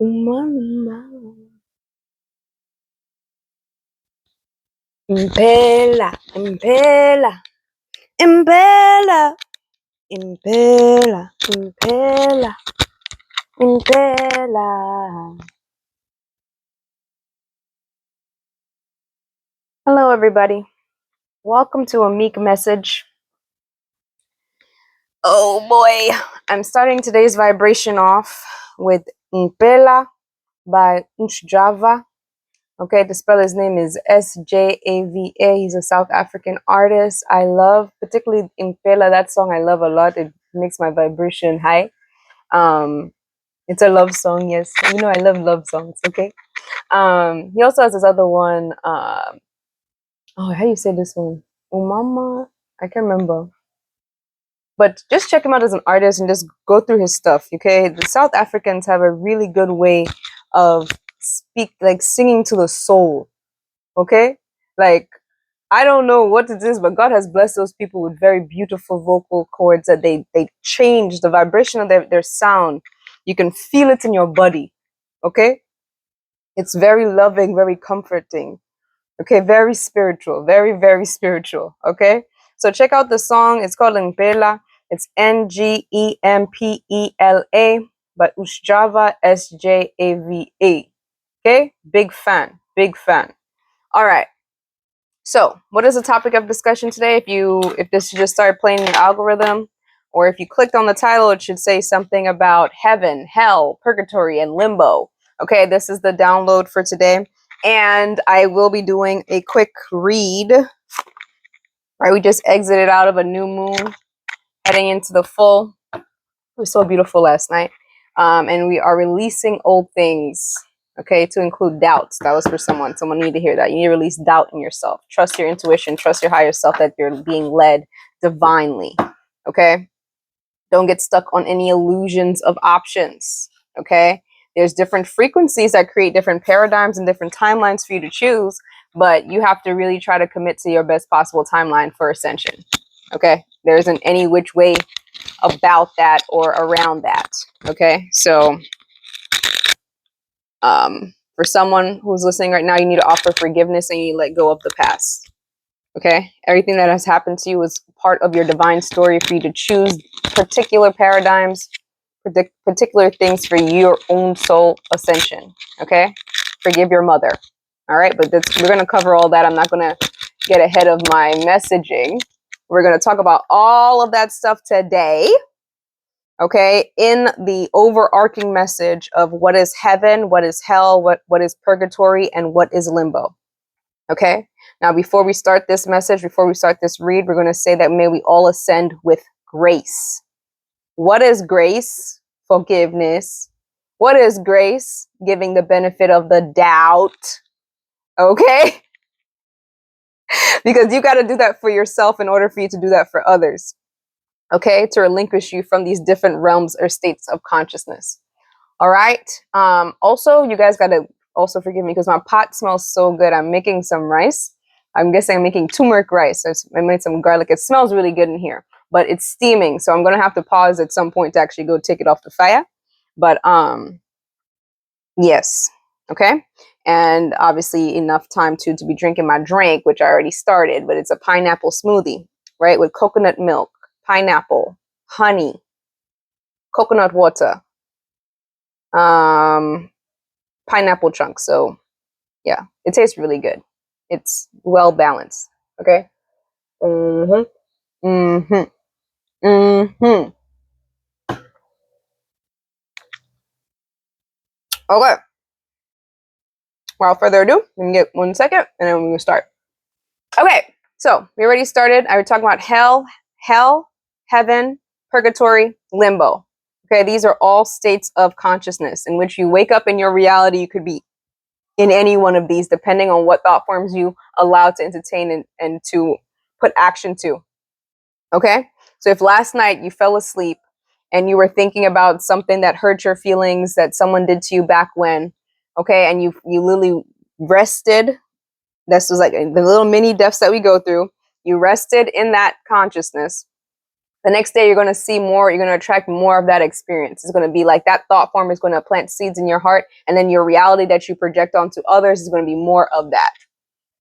Umama. Impela, impela, impela, impela, impela, impela. Hello, everybody. Welcome to a Meek Message. Oh boy, I'm starting today's vibration off with Impela by Java. Okay, to spell his name is Sjava. He's a South African artist. I love, particularly Impela, that song I love a lot. It makes my vibration high. It's a love song, yes. You know I love love songs, okay? He also has this other one. Oh, how do you say this one? Umama? I can't remember. But just check him out as an artist and just go through his stuff, okay? The South Africans have a really good way of singing to the soul, okay? Like, I don't know what it is, but God has blessed those people with very beautiful vocal cords that they change the vibration of their sound. You can feel it in your body, okay? It's very loving, very comforting, okay? Very spiritual, very, very spiritual, okay? So check out the song. It's called Ngempela. It's Ngempela by Java Sjava. Okay? Big fan, big fan. All right. So, what is the topic of discussion today? If this just started playing your algorithm, or if you clicked on the title, it should say something about heaven, hell, purgatory, and limbo. Okay, this is the download for today, and I will be doing a quick read. Right, we just exited out of a new moon, heading into the full. It was so beautiful last night, and we are releasing old things. Okay, to include doubts. That was for someone. Someone needed to hear that. You need to release doubt in yourself. Trust your intuition. Trust your higher self that you're being led divinely. Okay? Don't get stuck on any illusions of options. Okay? There's different frequencies that create different paradigms and different timelines for you to choose, but you have to really try to commit to your best possible timeline for ascension. Okay? There isn't any which way about that or around that. Okay? So for someone who's listening right now, you need to offer forgiveness and you need to let go of the past. Okay? Everything that has happened to you is part of your divine story for you to choose particular paradigms, particular things for your own soul ascension. Okay? Forgive your mother. All right? But we're going to cover all that. I'm not going to get ahead of my messaging. We're going to talk about all of that stuff today. Okay, in the overarching message of what is heaven, what is hell, what is purgatory, and what is limbo. Okay, now before we start this message, before we start this read, we're going to say that may we all ascend with grace. What is grace? Forgiveness. What is grace? Giving the benefit of the doubt. Okay, because you got to do that for yourself in order for you to do that for others. Okay, to relinquish you from these different realms or states of consciousness. All right. Also, you guys got to also forgive me because my pot smells so good. I'm making some rice. I'm guessing I'm making turmeric rice. So I made some garlic. It smells really good in here, but it's steaming. So I'm going to have to pause at some point to actually go take it off the fire. But yes. Okay. And obviously enough time to be drinking my drink, which I already started, but it's a pineapple smoothie, right? With coconut milk, pineapple, honey, coconut water, pineapple chunks. So yeah, it tastes really good. It's well balanced. Okay. Okay. Without further ado, we can get 1 second and then we're gonna start. Okay, so we already started. I was talking about hell, heaven, purgatory, limbo. Okay, these are all states of consciousness in which you wake up in your reality. You could be in any one of these, depending on what thought forms you allow to entertain and to put action to. Okay, so if last night you fell asleep and you were thinking about something that hurt your feelings that someone did to you back when, okay, and you literally rested. This was like the little mini deaths that we go through. You rested in that consciousness. The next day, you're going to see more, you're going to attract more of that experience. It's going to be like that thought form is going to plant seeds in your heart, and then your reality that you project onto others is going to be more of that.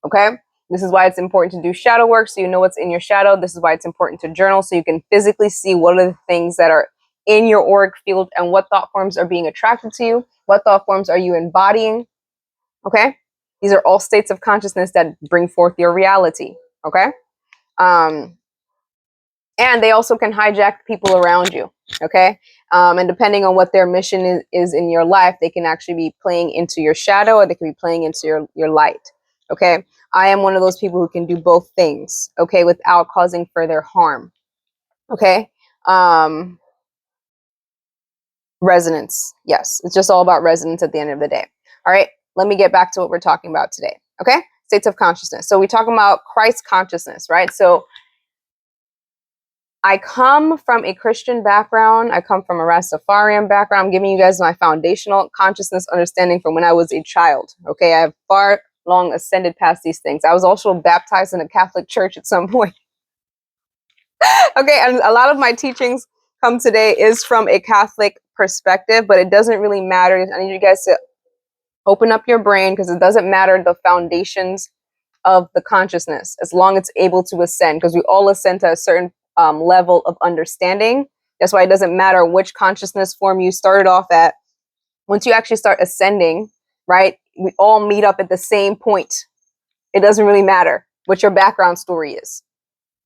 Okay? This is why it's important to do shadow work so you know what's in your shadow. This is why it's important to journal so you can physically see what are the things that are in your auric field and what thought forms are being attracted to you. What thought forms are you embodying? Okay? These are all states of consciousness that bring forth your reality. Okay? And they also can hijack people around you. Okay? And depending on what their mission is in your life, they can actually be playing into your shadow, or they can be playing into your light. Okay? I am one of those people who can do both things, okay, without causing further harm. Okay? Resonance. Yes, it's just all about resonance at the end of the day. All right, let me get back to what we're talking about today. Okay? States of consciousness. So we're talking about Christ consciousness, right? So I come from a Christian background. I come from a Rastafarian background. I'm giving you guys my foundational consciousness understanding from when I was a child. Okay, I have far long ascended past these things. I was also baptized in a Catholic church at some point. Okay, and a lot of my teachings come today is from a Catholic perspective, but it doesn't really matter. I need you guys to open up your brain, because it doesn't matter the foundations of the consciousness as long as it's able to ascend, because we all ascend to a certain level of understanding. That's why it doesn't matter which consciousness form you started off at. Once you actually start ascending, right, we all meet up at the same point. It doesn't really matter what your background story is.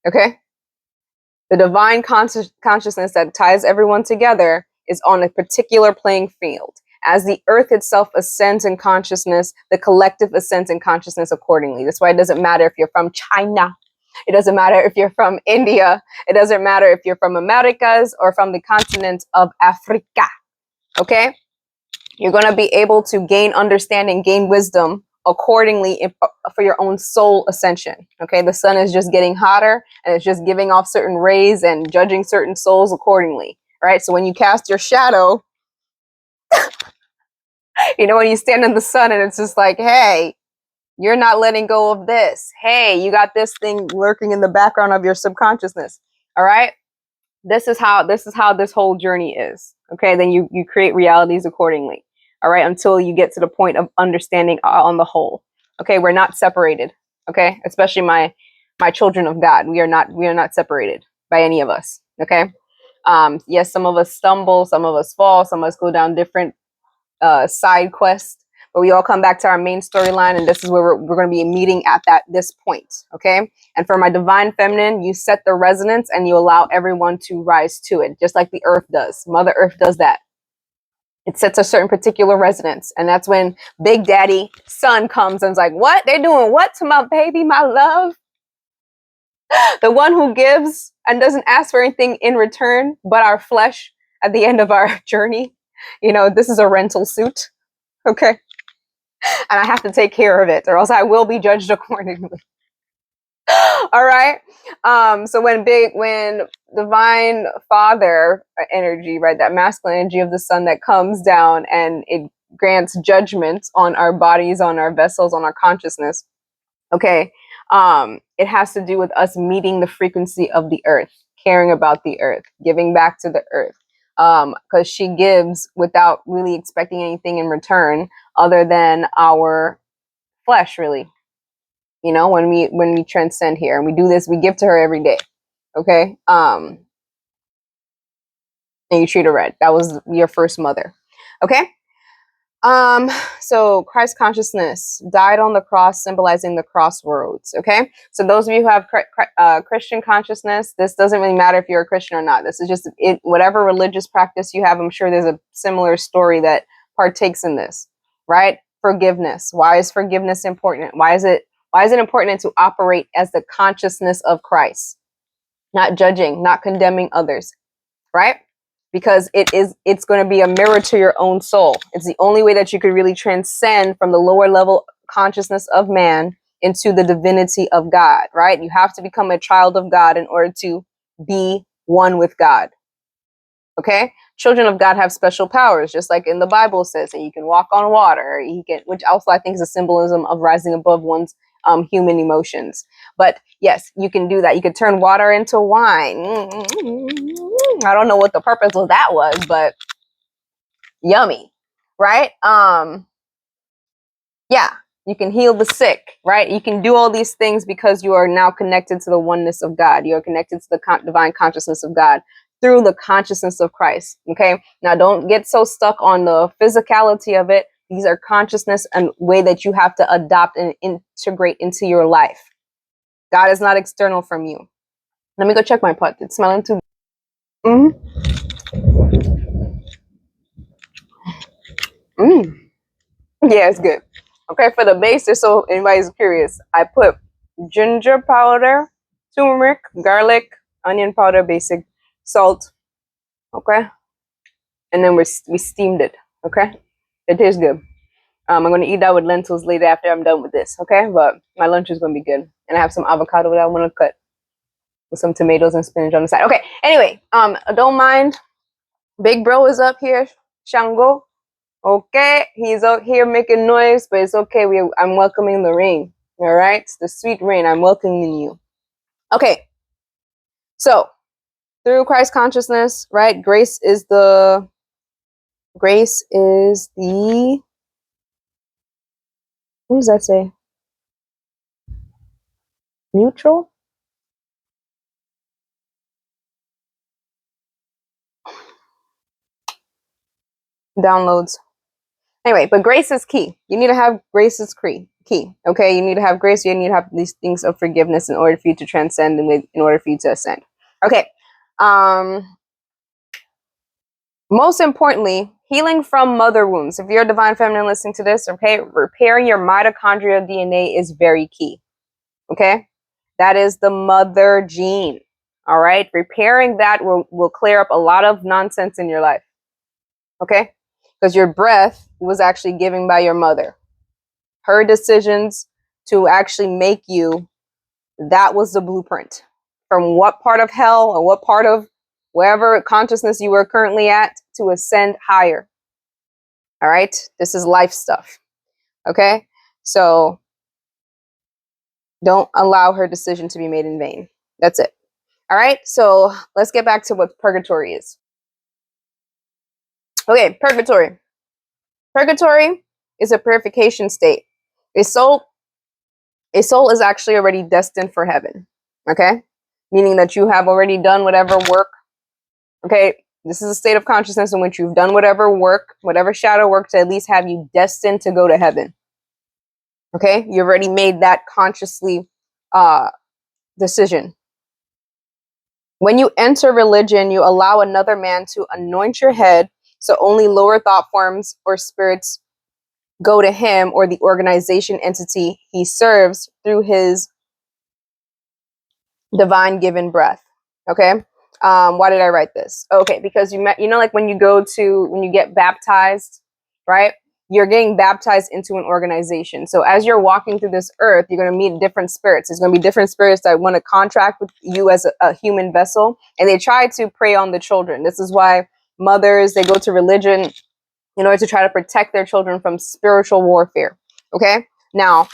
Okay? The divine consciousness that ties everyone together is on a particular playing field. As the earth itself ascends in consciousness, the collective ascends in consciousness accordingly. That's why it doesn't matter if you're from China. It doesn't matter if you're from India. It doesn't matter if you're from Americas or from the continent of Africa. Okay? You're going to be able to gain understanding, gain wisdom accordingly for your own soul ascension. Okay? The sun is just getting hotter, and it's just giving off certain rays and judging certain souls accordingly. Right? So when you cast your shadow, you know, when you stand in the sun and it's just like, hey, you're not letting go of this. Hey, you got this thing lurking in the background of your subconsciousness. All right? This is how this whole journey is. Okay? Then you create realities accordingly. All right? Until you get to the point of understanding on the whole. Okay? We're not separated. Okay? Especially my children of God. We are not separated by any of us. Okay? Yes, some of us stumble, some of us fall, some of us go down different side quest, but we all come back to our main storyline, and this is where we're going to be meeting at this point. Okay? And for my divine feminine, you set the resonance and you allow everyone to rise to it, just like the earth does. Mother Earth does that. It sets a certain particular resonance, and that's when Big Daddy Sun comes and is like, what? They're doing what to my baby, my love? The one who gives and doesn't ask for anything in return but our flesh at the end of our journey. You know, this is a rental suit. Okay? And I have to take care of it, or else I will be judged accordingly. All right. So when divine father energy, right, that masculine energy of the sun that comes down and it grants judgment on our bodies, on our vessels, on our consciousness. Okay. It has to do with us meeting the frequency of the earth, caring about the earth, giving back to the earth. Because she gives without really expecting anything in return other than our flesh, really. You know, when we transcend here and we do this, we give to her every day. Okay? And you treat her right. That was your first mother. Okay? So Christ consciousness died on the cross, symbolizing the crossroads. Okay? So those of you who have Christian consciousness, this doesn't really matter if you're a Christian or not. This is just whatever religious practice you have. I'm sure there's a similar story that partakes in this, right? Forgiveness. Why is forgiveness important? Why is it important to operate as the consciousness of Christ? Not judging, not condemning others, right? Because it's going to be a mirror to your own soul. It's the only way that you could really transcend from the lower level consciousness of man into the divinity of God, right? You have to become a child of God in order to be one with God. Okay? Children of God have special powers, just like in the Bible says that you can walk on water. Which also I think is a symbolism of rising above one's human emotions. But yes, you can do that. You could turn water into wine. I don't know what the purpose of that was, but yummy, right? Yeah, you can heal the sick, right? You can do all these things because you are now connected to the oneness of God. You are connected to the divine consciousness of God through the consciousness of Christ. Okay, now don't get so stuck on the physicality of it. These are consciousness and way that you have to adopt and integrate into your life. God is not external from you. Let me go check my pot. It's smelling too. Mm. Mm. Yeah, it's good. Okay, for the base, just so anybody's curious, I put ginger powder, turmeric, garlic, onion powder, basic, salt. Okay, and then we steamed it. Okay, it tastes good. I'm gonna eat that with lentils later after I'm done with this. Okay, but my lunch is gonna be good, and I have some avocado that I want to cut with some tomatoes and spinach on the side. Okay, anyway, don't mind. Big bro is up here, Shango. Okay, he's out here making noise, but it's okay. I'm welcoming the rain. All right, the sweet rain. I'm welcoming you. Okay, so through Christ consciousness, right? Grace is the. What does that say? Neutral. Downloads. Anyway, but grace is key. You need to have grace is key. Okay, you need to have grace. You need to have these things of forgiveness in order for you to transcend and in order for you to ascend. Okay. Most importantly, healing from mother wounds. If you're a divine feminine listening to this, okay, repairing your mitochondrial DNA is very key. Okay, that is the mother gene. All right, repairing that will clear up a lot of nonsense in your life. Okay, because your breath was actually given by your mother. Her decisions to actually make you, that was the blueprint. From what part of hell or what part of wherever consciousness you were currently at to ascend higher. All right, this is life stuff. Okay, so don't allow her decision to be made in vain. That's it. All right, so let's get back to what purgatory is. Okay, purgatory. Purgatory is a purification state. A soul is actually already destined for heaven. Okay, meaning that you have already done whatever work. Okay, this is a state of consciousness in which you've done whatever work, whatever shadow work to at least have you destined to go to heaven. Okay, you've already made that consciously decision. When you enter religion, you allow another man to anoint your head, so only lower thought forms or spirits go to him or the organization entity he serves through his divine given breath. Okay. Why did I write this? Okay, because like when you get baptized, right? You're getting baptized into an organization. So as you're walking through this earth, you're going to meet different spirits. There's going to be different spirits that want to contract with you as a human vessel, and they try to prey on the children. This is why mothers, they go to religion in order to try to protect their children from spiritual warfare. Okay. Now,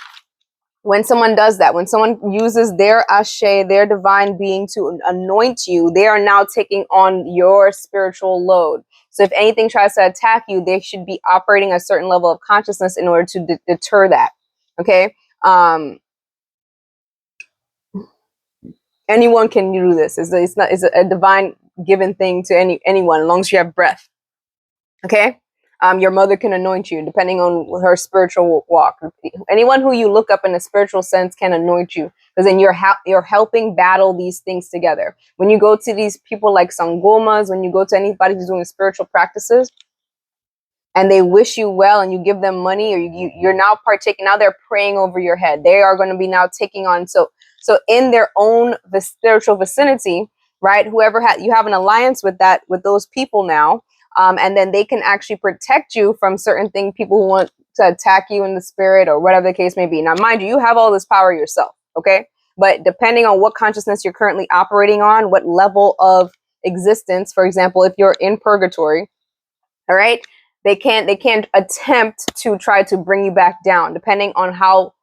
when someone does that, when someone uses their ashe, their divine being to anoint you, they are now taking on your spiritual load. So if anything tries to attack you, they should be operating a certain level of consciousness in order to deter that. Okay. Anyone can do this. It's a divine given thing to anyone, as long as you have breath. Okay. Your mother can anoint you depending on her spiritual walk. Anyone who you look up in a spiritual sense can anoint you, because then you're helping battle these things together. When you go to these people like sangomas, when you go to anybody who's doing spiritual practices and they wish you well and you give them money, or you're now partaking, now they're praying over your head. They are going to be now taking on, so in their own the spiritual vicinity, right? Whoever you have an alliance with those people now. And then they can actually protect you from certain things, people who want to attack you in the spirit or whatever the case may be. Now, mind you, you have all this power yourself, okay? But depending on what consciousness you're currently operating on, what level of existence, for example, if you're in purgatory, all right, they can't attempt to try to bring you back down, depending on how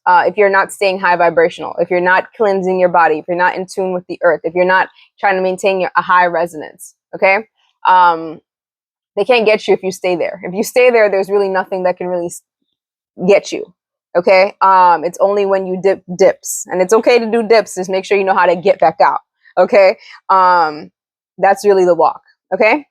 if you're not staying high vibrational, if you're not cleansing your body, if you're not in tune with the earth, if you're not trying to maintain a high resonance, okay? They can't get you if you stay there. If you stay there, there's really nothing that can really get you, okay? It's only when you dips, and it's okay to do dips, just make sure you know how to get back out, okay? That's really the walk, okay?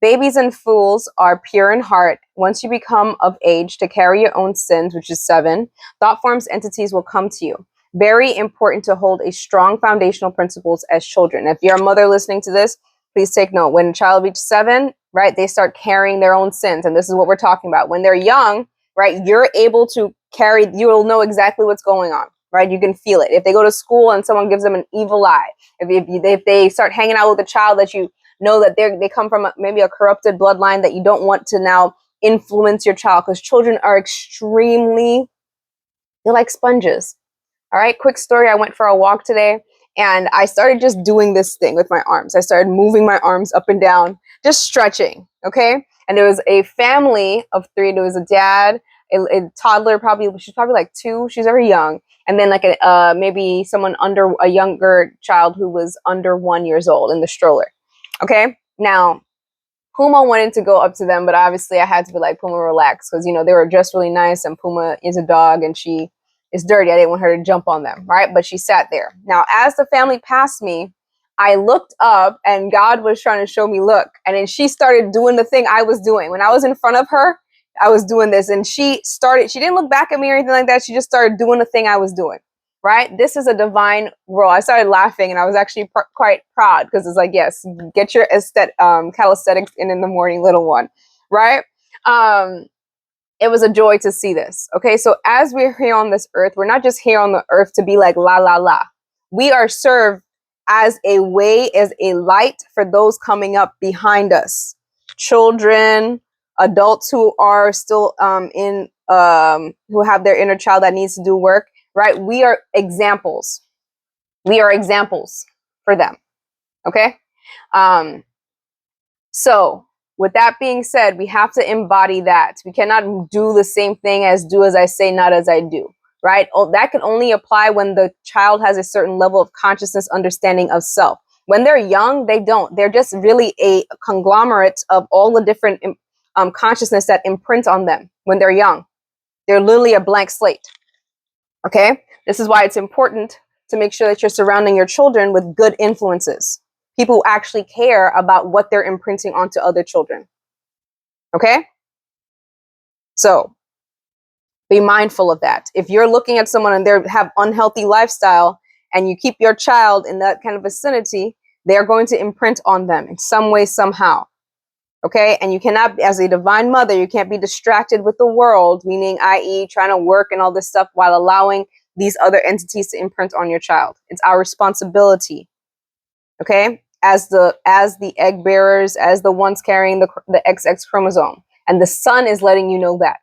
Babies and fools are pure in heart. Once you become of age to carry your own sins, which is 7, thought forms entities will come to you. Very important to hold a strong foundational principles as children. If you're a mother listening to this, please take note. When a child reaches 7, right, they start carrying their own sins. And this is what we're talking about. When they're young, right, you're able to carry, you'll know exactly what's going on, right? You can feel it. If they go to school and someone gives them an evil eye, if they start hanging out with a child that you know that they come from maybe a corrupted bloodline that you don't want to now influence your child, because children are they're like sponges. All right, quick story. I went for a walk today and I started just doing this thing with my arms. I started moving my arms up and down, just stretching, okay? And there was a family of 3. There was a dad, a toddler, she's probably like 2. She's very young. And then like maybe someone under a younger child who was under 1 year old in the stroller. Okay, now Puma wanted to go up to them, but obviously I had to be like, Puma, relax, because you know they were dressed really nice, and Puma is a dog and she is dirty. I didn't want her to jump on them, right? But she sat there. Now, as the family passed me, I looked up and God was trying to show me, look, and then she started doing the thing I was doing. When I was in front of her, I was doing this, and she didn't look back at me or anything like that. She just started doing the thing I was doing. Right? This is a divine role. I started laughing and I was actually quite proud, because it's like, yes, get your calisthenics in the morning, little one. Right? It was a joy to see this. Okay. So as we're here on this earth, we're not just here on the earth to be like, la, la, la. We are served as a way, as a light for those coming up behind us. Children, adults who are still who have their inner child that needs to do work. Right? We are examples. We are examples for them. Okay? So with that being said, we have to embody that. We cannot do the same thing as do as I say, not as I do. Right? That can only apply when the child has a certain level of consciousness, understanding of self. When they're young, they don't. They're just really a conglomerate of all the different consciousness that imprint on them when they're young. They're literally a blank slate. Okay, this is why it's important to make sure that you're surrounding your children with good influences, people who actually care about what they're imprinting onto other children. Okay, so be mindful of that. If you're looking at someone and they have unhealthy lifestyle and you keep your child in that kind of vicinity, they're going to imprint on them in some way, somehow. Okay, and you cannot, as a divine mother, you can't be distracted with the world, meaning, i.e., trying to work and all this stuff while allowing these other entities to imprint on your child. It's our responsibility, okay, as the egg bearers, as the ones carrying the XX chromosome, and the sun is letting you know that.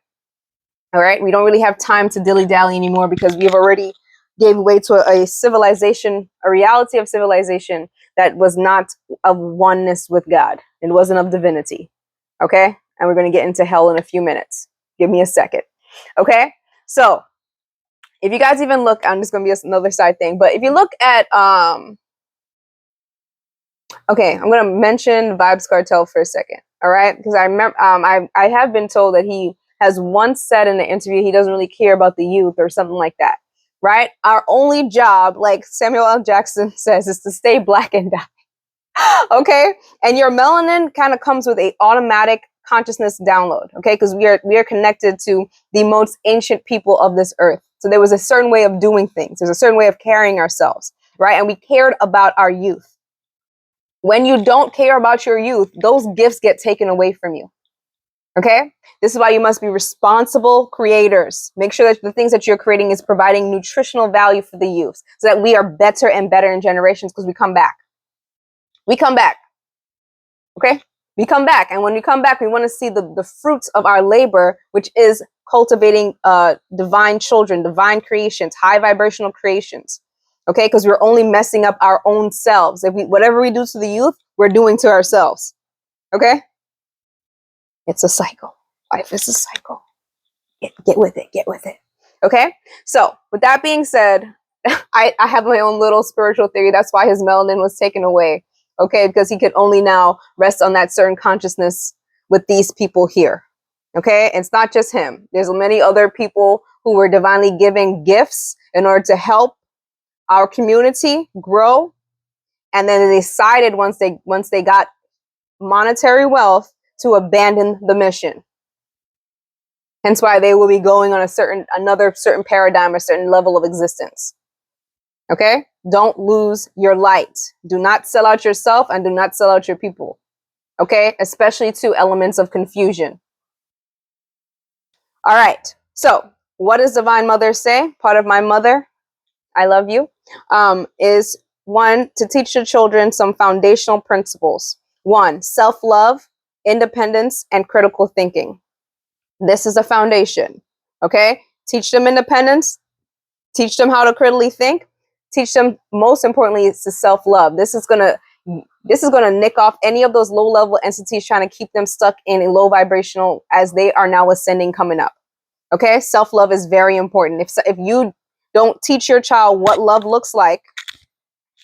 All right, we don't really have time to dilly-dally anymore, because we've already gave way to a civilization, a reality of civilization that was not of oneness with God. It wasn't of divinity. Okay? And we're going to get into hell in a few minutes. Give me a second. Okay? So, if you guys even look, I'm just going to be another side thing, but if you look at, okay, I'm going to mention Vibes Cartel for a second. All right? Because I remember, I have been told that he has once said in an interview he doesn't really care about the youth or something like that. Right? Our only job, like Samuel L. Jackson says, is to stay black and die. Okay? And your melanin kind of comes with a automatic consciousness download. Okay? Because we are connected to the most ancient people of this earth. So there was a certain way of doing things. There's a certain way of carrying ourselves. Right? And we cared about our youth. When you don't care about your youth, those gifts get taken away from you. Okay? This is why you must be responsible creators. Make sure that the things that you're creating is providing nutritional value for the youth, so that we are better and better in generations, because we come back. We come back. Okay? We come back. And when we come back, we want to see the fruits of our labor, which is cultivating divine children, divine creations, high vibrational creations. Okay? Because we're only messing up our own selves. Whatever we do to the youth, we're doing to ourselves. Okay? It's a cycle. Life is a cycle. Get with it. Get with it. Okay, so with that being said, I have my own little spiritual theory. That's why his melanin was taken away. Okay, because he could only now rest on that certain consciousness with these people here. Okay, it's not just him. There's many other people who were divinely given gifts in order to help our community grow, and then they decided once they got monetary wealth to abandon the mission. Hence why they will be going on another certain paradigm, a certain level of existence. Okay? Don't lose your light. Do not sell out yourself and do not sell out your people. Okay? Especially to elements of confusion. All right. So, what does Divine Mother say? Part of my mother, I love you, is one, to teach the children some foundational principles. One, self-love, independence, and critical thinking. This is a foundation. Okay? Teach them independence. Teach them how to critically think. Teach them, most importantly, it's the self-love. This is gonna nick off any of those low-level entities trying to keep them stuck in a low vibrational as they are now ascending coming up. Okay, self-love is very important. If you don't teach your child what love looks like,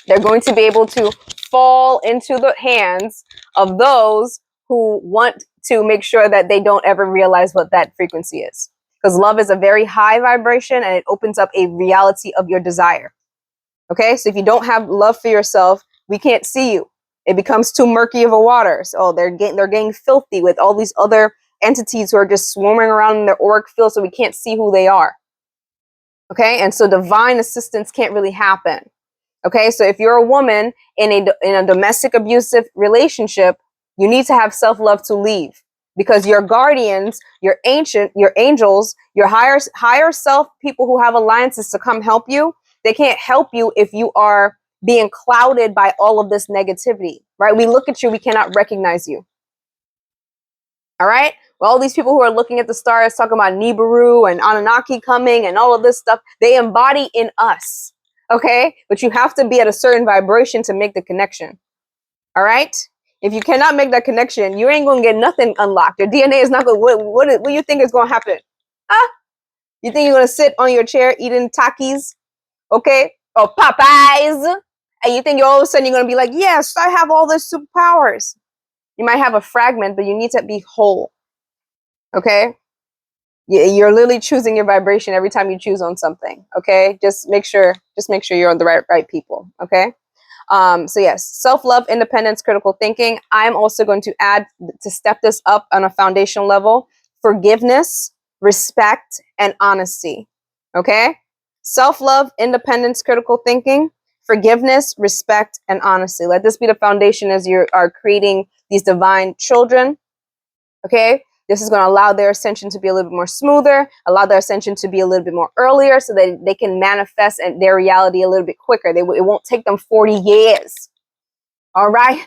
they're going to be able to fall into the hands of those who want to make sure that they don't ever realize what that frequency is. Because love is a very high vibration and it opens up a reality of your desire. Okay, so if you don't have love for yourself, we can't see you. It becomes too murky of a water. So they're getting filthy with all these other entities who are just swarming around in their auric field, so we can't see who they are. Okay, and so divine assistance can't really happen. Okay, so if you're a woman in a domestic abusive relationship, you need to have self-love to leave, because your guardians, your angels, your higher self, people who have alliances to come help you, they can't help you if you are being clouded by all of this negativity, right? We look at you, we cannot recognize you. All right? Well, all these people who are looking at the stars, talking about Nibiru and Anunnaki coming and all of this stuff, they embody in us. Okay? But you have to be at a certain vibration to make the connection. All right? If you cannot make that connection, you ain't going to get nothing unlocked. Your DNA is not going to, what do you think is going to happen? Huh? You think you're going to sit on your chair eating Takis? Okay? Or Popeyes? And you think all of a sudden you're going to be like, yes, I have all these superpowers. You might have a fragment, but you need to be whole. Okay? You're literally choosing your vibration every time you choose on something. Okay? Just make sure you're on the right people. Okay? So yes, self-love, independence, critical thinking. I'm also going to add, to step this up on a foundational level, forgiveness, respect, and honesty. Okay? Self-love, independence, critical thinking, forgiveness, respect, and honesty. Let this be the foundation as you are creating these divine children. Okay? This is going to allow their ascension to be a little bit more smoother, allow their ascension to be a little bit more earlier, so that they can manifest their reality a little bit quicker. It won't take them 40 years. All right?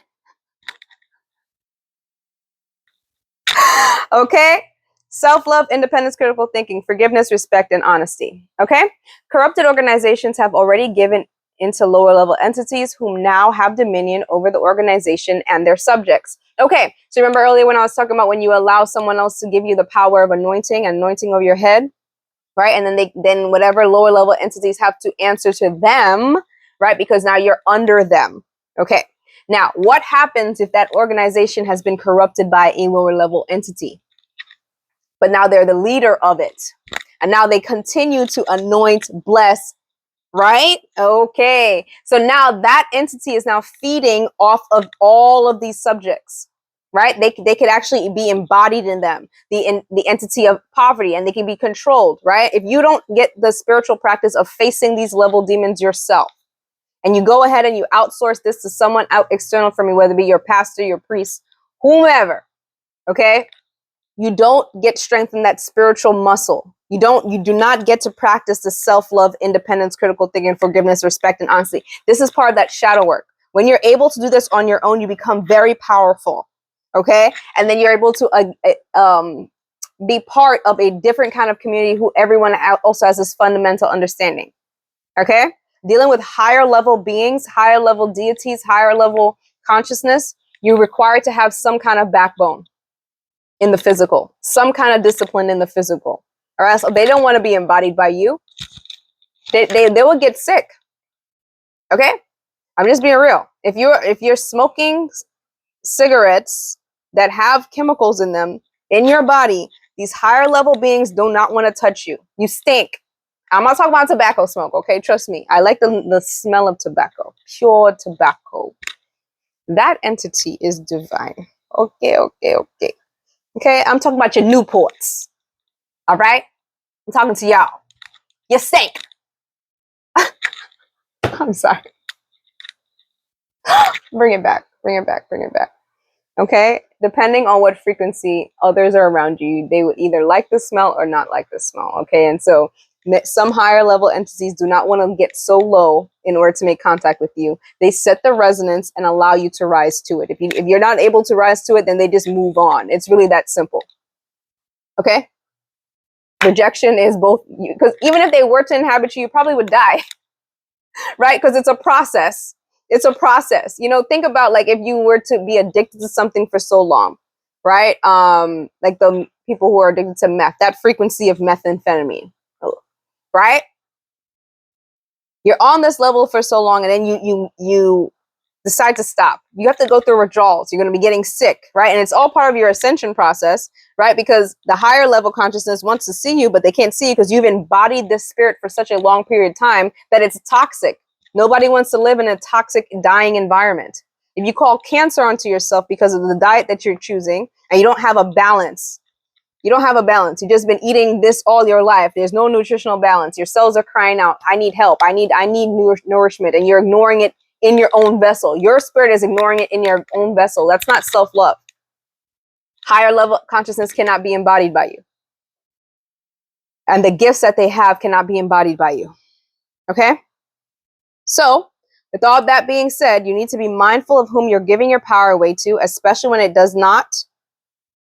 Okay? Self-love, independence, critical thinking, forgiveness, respect, and honesty. Okay? Corrupted organizations have already given into lower level entities whom now have dominion over the organization and their subjects. Okay, so remember earlier when I was talking about when you allow someone else to give you the power of anointing over your head, right? And then whatever lower level entities have to answer to them, right? Because now you're under them. Okay, now what happens if that organization has been corrupted by a lower level entity, but now they're the leader of it, and now they continue to anoint, bless, right? Okay. So now that entity is now feeding off of all of these subjects, right? They could actually be embodied in them, the entity of poverty, and they can be controlled, right? If you don't get the spiritual practice of facing these level demons yourself, and you go ahead and you outsource this to someone out external from you, whether it be your pastor, your priest, whomever, okay? You don't get strength in that spiritual muscle. You do not get to practice the self-love, independence, critical thinking, forgiveness, respect, and honesty. This is part of that shadow work. When you're able to do this on your own, you become very powerful. Okay? And then you're able to be part of a different kind of community who everyone also has this fundamental understanding. Okay? Dealing with higher level beings, higher level deities, higher level consciousness, you're required to have some kind of backbone in the physical, some kind of discipline in the physical. or else they don't want to be embodied by you. They will get sick. Okay? I'm just being real. If you're smoking cigarettes that have chemicals in them in your body, these higher level beings do not want to touch you. You stink. I'm not talking about tobacco smoke, okay? Trust me. I like the smell of tobacco. Pure tobacco. That entity is divine. Okay. Okay, I'm talking about your Newports. All right? I'm talking to y'all. You stink. I'm sorry. Bring it back. Okay? Depending on what frequency others are around you, they would either like the smell or not like the smell. Okay? And so some higher level entities do not want to get so low in order to make contact with you. They set the resonance and allow you to rise to it. If you're not able to rise to it, then they just move on. It's really that simple. Okay? Rejection is both, because even if they were to inhabit you, you probably would die. Right? Because it's a process. It's a process. You know, think about like if you were to be addicted to something for so long, right? Like the people who are addicted to meth, that frequency of methamphetamine, right? You're on this level for so long, and then you decide to stop. You have to go through withdrawals. You're going to be getting sick, right? And it's all part of your ascension process, right? Because the higher level consciousness wants to see you, but they can't see you because you've embodied this spirit for such a long period of time that it's toxic. Nobody wants to live in a toxic, dying environment. If you call cancer onto yourself because of the diet that you're choosing and you don't have a balance, you've just been eating this all your life. There's no nutritional balance. Your cells are crying out, I need help. I need nourishment. And you're ignoring it in your own vessel. Your spirit is ignoring it in your own vessel. That's not self-love. Higher level consciousness cannot be embodied by you. And the gifts that they have cannot be embodied by you. Okay? So, with all that being said, you need to be mindful of whom you're giving your power away to, especially when it does not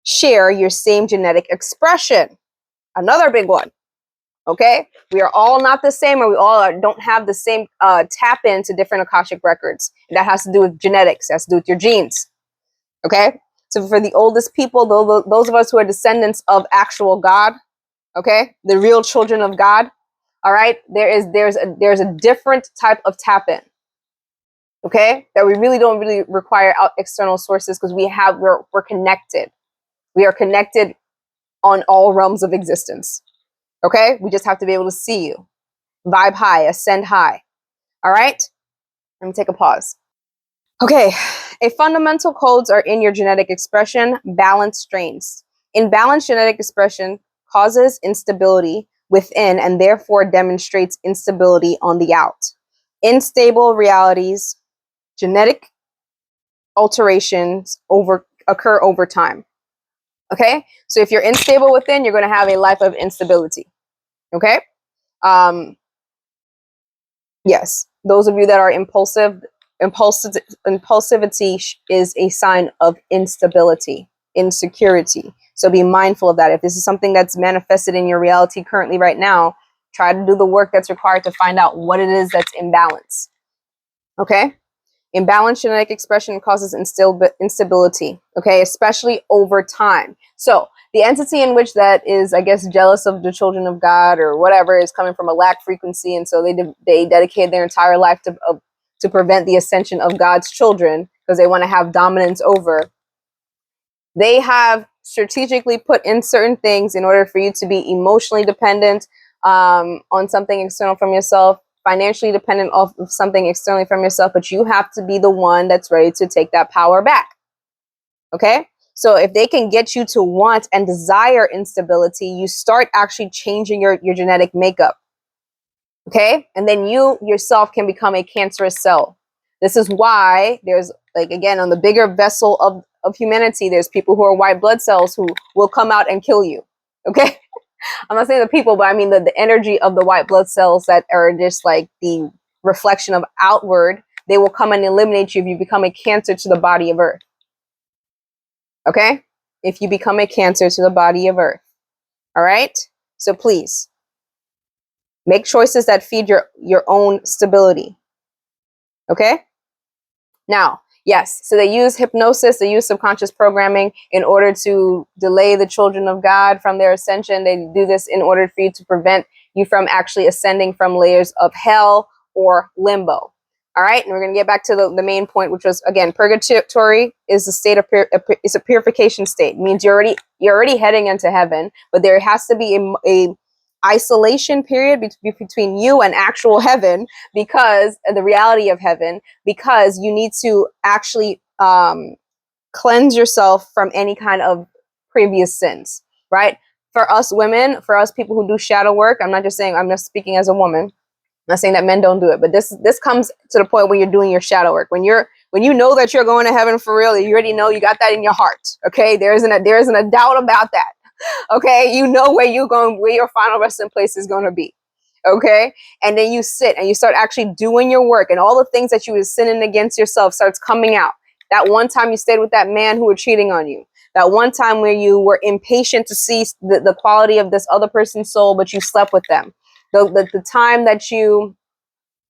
share your same genetic expression. Another big one. Okay? We are all not the same, or we all don't have the same tap into different Akashic records. And that has to do with genetics. That has to do with your genes. Okay? So for the oldest people, those of us who are descendants of actual God, okay, the real children of God, all right, there's a different type of tap in. Okay, that we really don't require external sources because we're connected. We are connected on all realms of existence. Okay, we just have to be able to see you. Vibe high, ascend high. All right, let me take a pause. Okay, fundamental codes are in your genetic expression, balance strains. Imbalanced genetic expression causes instability within and therefore demonstrates instability on the out. Unstable realities, genetic alterations occur over time. Okay, so if you're unstable within, you're going to have a life of instability. Okay, yes, those of you that are impulsivity is a sign of instability, insecurity. So be mindful of that. If this is something that's manifested in your reality currently right now, try to do the work that's required to find out what it is that's imbalanced. Okay? Imbalanced genetic expression causes instability, okay, especially over time. So the entity in which that is, I guess, jealous of the children of God or whatever is coming from a lack frequency, and so they dedicate their entire life to prevent the ascension of God's children because they want to have dominance over. They have strategically put in certain things in order for you to be emotionally dependent on something external from yourself, financially dependent of something externally from yourself, but you have to be the one that's ready to take that power back. Okay? So if they can get you to want and desire instability, you start actually changing your genetic makeup. Okay? And then you yourself can become a cancerous cell. This is why there's, like, again, on the bigger vessel of humanity, there's people who are white blood cells who will come out and kill you. Okay? I'm not saying the people, but I mean the energy of the white blood cells that are just like the reflection of outward. They will come and eliminate you if you become a cancer to the body of Earth. Okay? If you become a cancer to the body of Earth. All right? So please, make choices that feed your own stability. Okay? Now, Yes. So they use hypnosis, they use subconscious programming in order to delay the children of God from their ascension. They do this in order for you to prevent you from actually ascending from layers of hell or limbo. All right. And we're going to get back to the main point, which was, again, purgatory is a state of it's a purification state. It means you're already heading into heaven, but there has to be a isolation period between you and actual heaven, because the reality of heaven, because you need to actually cleanse yourself from any kind of previous sins, right? For us women, for us people who do shadow work, I'm not speaking as a woman. I'm not saying that men don't do it, but this comes to the point where you're doing your shadow work. When you know that you're going to heaven for real, you already know, you got that in your heart. Okay, there isn't a doubt about that. Okay, you know where your final resting place is going to be. Okay, and then you sit and you start actually doing your work, and all the things that you were sinning against yourself starts coming out. That one time you stayed with that man who was cheating on you. That one time where you were impatient to see the quality of this other person's soul, but you slept with them. The time that you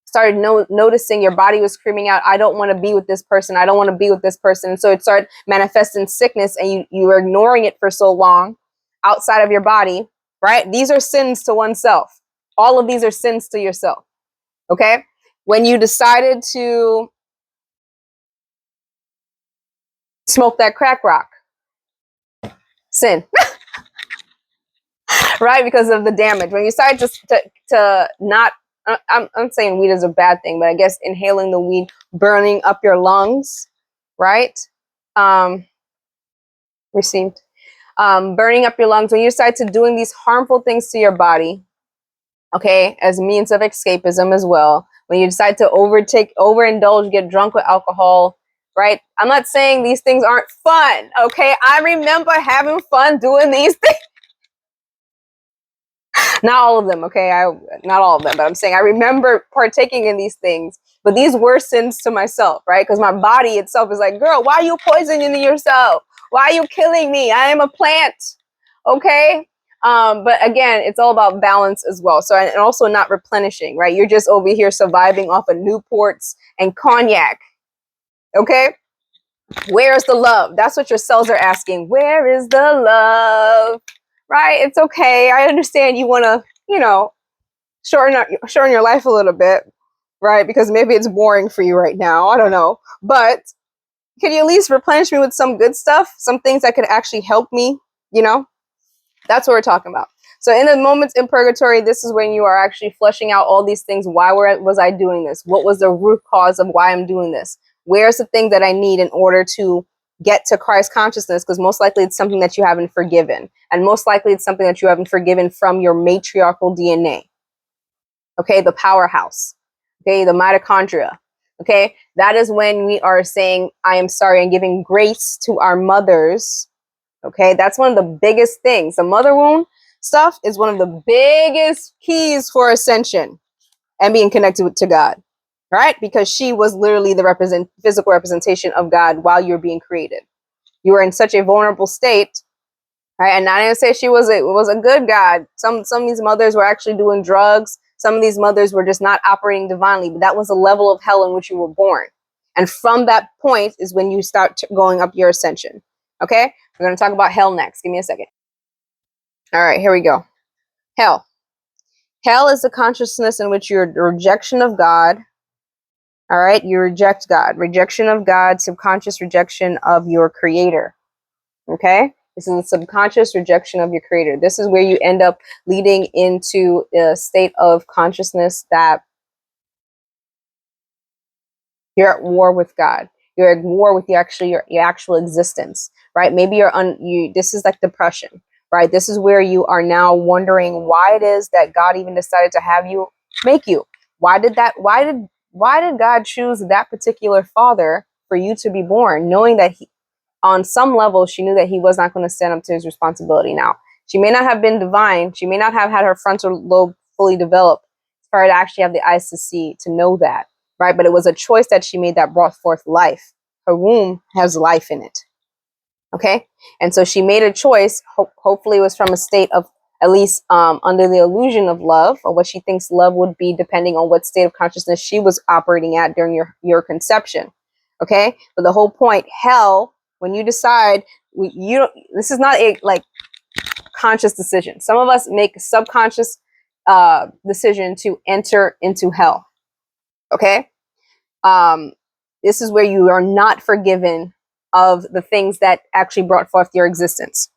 started noticing your body was screaming out, I don't want to be with this person. I don't want to be with this person. And so it started manifesting sickness, and you were ignoring it for so long outside of your body, right? These are sins to oneself. All of these are sins to yourself. Okay. When you decided to smoke that crack rock, sin, right? Because of the damage. When you decide to not, I'm saying weed is a bad thing, but I guess inhaling the weed, burning up your lungs, right? Received. Burning up your lungs. When you decide to doing these harmful things to your body, okay, as means of escapism as well. When you decide to overindulge, get drunk with alcohol, right? I'm not saying these things aren't fun, okay? I remember having fun doing these things. Not all of them, okay? Not all of them, but I'm saying I remember partaking in these things, but these were sins to myself, right? Because my body itself is like, girl, why are you poisoning yourself? Why are you killing me? I am a plant, okay? But again, it's all about balance as well. So, and also not replenishing, right? You're just over here surviving off of Newports and cognac, okay? Where's the love? That's what your cells are asking. Where is the love? Right? It's okay. I understand you want to, shorten your life a little bit, right? Because maybe it's boring for you right now. I don't know. But can you at least replenish me with some good stuff? Some things that could actually help me, That's what we're talking about. So in the moments in purgatory, this is when you are actually flushing out all these things. Why was I doing this? What was the root cause of why I'm doing this? Where's the thing that I need in order to get to Christ consciousness? Because most likely it's something that you haven't forgiven. And most likely it's something that you haven't forgiven from your matriarchal DNA. Okay, the powerhouse. Okay, the mitochondria. Okay, that is when we are saying, I am sorry, and giving grace to our mothers. Okay, that's one of the biggest things. The mother wound stuff is one of the biggest keys for ascension and being connected to God, right? Because she was literally the physical representation of God while you were being created. You were in such a vulnerable state, right? And not even say she was a good God. Some of these mothers were actually doing drugs. Some of these mothers were just not operating divinely, but that was a level of hell in which you were born. And from that point is when you start going up your ascension. Okay, we're going to talk about hell next. Give me a second. All right, here we go. Hell. Hell is the consciousness in which you're rejection of God. All right, you reject God. Rejection of God, subconscious rejection of your creator. Okay, this is a subconscious rejection of your creator. This is where you end up leading into a state of consciousness that you're at war with God. You're at war with your actual existence, right? Maybe this is like depression, right? This is where you are now wondering why it is that God even decided to have you make you. Why did God choose that particular father for you to be born, knowing that on some level she knew that he was not going to stand up to his responsibility. Now, she may not have been divine. She may not have had her frontal lobe fully developed for her to actually have the eyes to see, to know that. Right, but it was a choice that she made that brought forth life. Her womb has life in it. Okay, and so she made a choice. Hopefully, it was from a state of at least under the illusion of love, or what she thinks love would be, depending on what state of consciousness she was operating at during your conception. Okay, but the whole point, hell, when you decide, you don't, this is not a like conscious decision. Some of us make subconscious decision to enter into hell. Okay, this is where you are not forgiven of the things that actually brought forth your existence.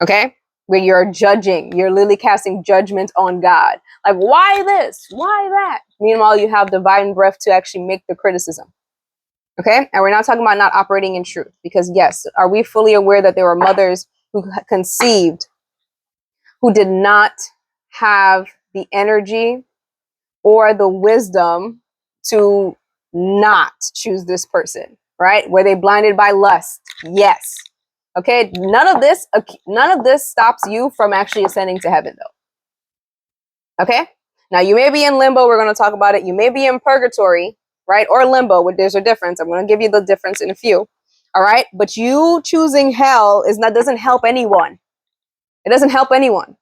Okay, where you're judging, you're literally casting judgment on God. Like, why this? Why that? Meanwhile, you have divine breath to actually make the criticism. Okay, and we're not talking about not operating in truth, because yes, are we fully aware that there were mothers who conceived who did not have the energy or the wisdom to not choose this person, right? Were they blinded by lust? Yes. Okay, none of this stops you from actually ascending to heaven, though. Okay, now you may be in limbo. We're going to talk about it. You may be in purgatory, right? Or limbo. There's a difference. I'm going to give you the difference in a few. All right, but you choosing hell doesn't help anyone. It doesn't help anyone.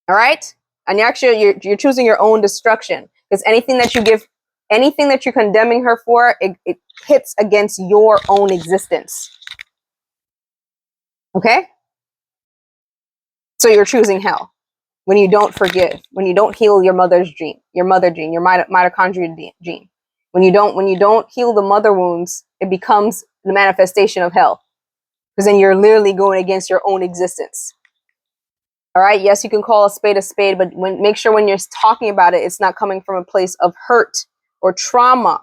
All right, and you're choosing your own destruction, because anything that you're condemning her for, it hits against your own existence. Okay, so you're choosing hell when you don't forgive, when you don't heal your mother gene, your mitochondrial gene. When you don't heal the mother wounds, it becomes the manifestation of hell, because then you're literally going against your own existence. All right. Yes, you can call a spade, but make sure when you're talking about it, it's not coming from a place of hurt or trauma.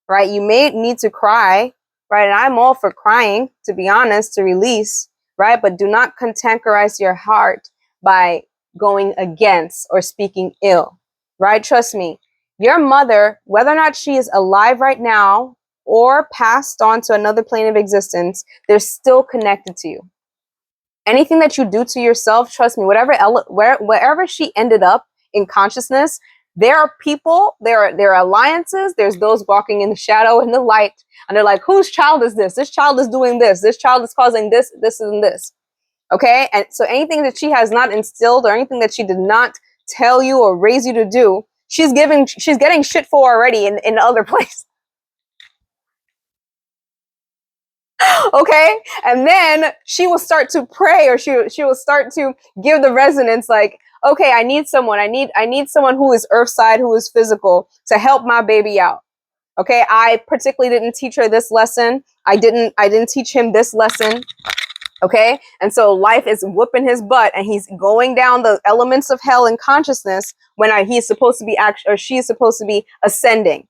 Right. You may need to cry. Right. And I'm all for crying, to be honest, to release. Right. But do not categorize your heart by going against or speaking ill. Right. Trust me, your mother, whether or not she is alive right now or passed on to another plane of existence, they're still connected to you. Anything that you do to yourself, trust me, wherever she ended up in consciousnness, there are people, there are alliances, there's those walking in the shadow and the light, and they're like, whose child is this? This child is doing this. This child is causing this, this, and this. Okay? And so anything that she has not instilled, or anything that she did not tell you or raise you to do, she's getting shit for already in other places. Okay, and then she will start to pray, or she will start to give the resonance, like, okay, I need someone who is earthside, who is physical, to help my baby out. Okay, I particularly didn't teach her this lesson. I didn't teach him this lesson. Okay, and so life is whooping his butt, and he's going down the elements of hell in consciousness when he's supposed to be or she's supposed to be ascending.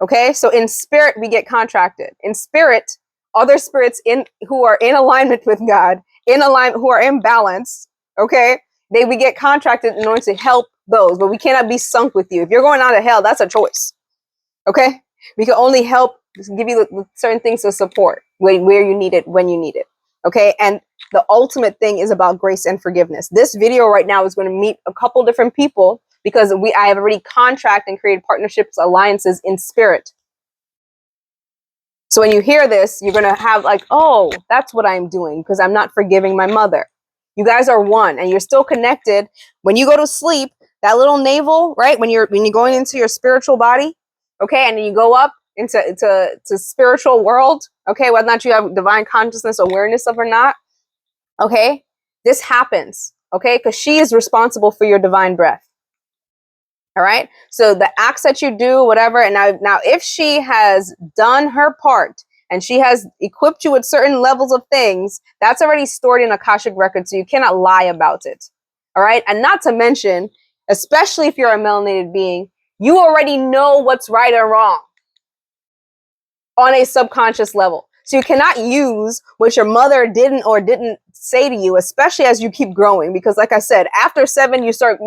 Okay, so in spirit we get contracted. In spirit, other spirits who are in alignment with God, who are in balance, okay, we get contracted in order to help those, but we cannot be sunk with you. If you're going out of hell, that's a choice. Okay, we can only help, give you certain things to support where you need it, when you need it. Okay, and the ultimate thing is about grace and forgiveness. This video right now is going to meet a couple different people, because I have already contracted and created partnerships, alliances in spirit. So when you hear this, you're going to have like, oh, that's what I'm doing, because I'm not forgiving my mother. You guys are one, and you're still connected. When you go to sleep, that little navel, right? When you're going into your spiritual body, okay, and then you go up into spiritual world, okay, whether or not you have divine consciousness, awareness of or not, okay, this happens, okay, because she is responsible for your divine breath. All right. So the acts that you do, whatever. And now if she has done her part and she has equipped you with certain levels of things, that's already stored in Akashic records. So you cannot lie about it. All right. And not to mention, especially if you're a melanated being, you already know what's right or wrong on a subconscious level. So you cannot use what your mother didn't say to you, especially as you keep growing, because like I said, after 7, you start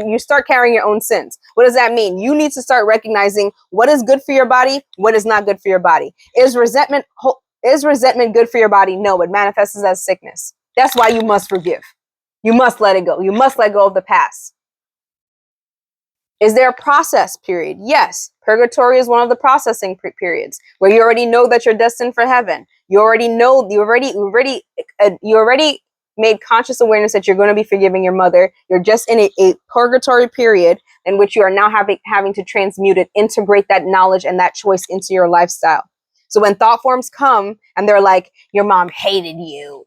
carrying your own sins. What does that mean? You need to start recognizing what is good for your body, what is not good for your body. Is resentment good for your body? No, it manifests as sickness. That's why you must forgive. You must let it go. You must let go of the past. Is there a process period? Yes. Purgatory is one of the processing periods where you already know that you're destined for heaven. You already made conscious awareness that you're going to be forgiving your mother. You're just in a purgatory period in which you are now having to transmute it, integrate that knowledge and that choice into your lifestyle. So when thought forms come and they're like, your mom hated you.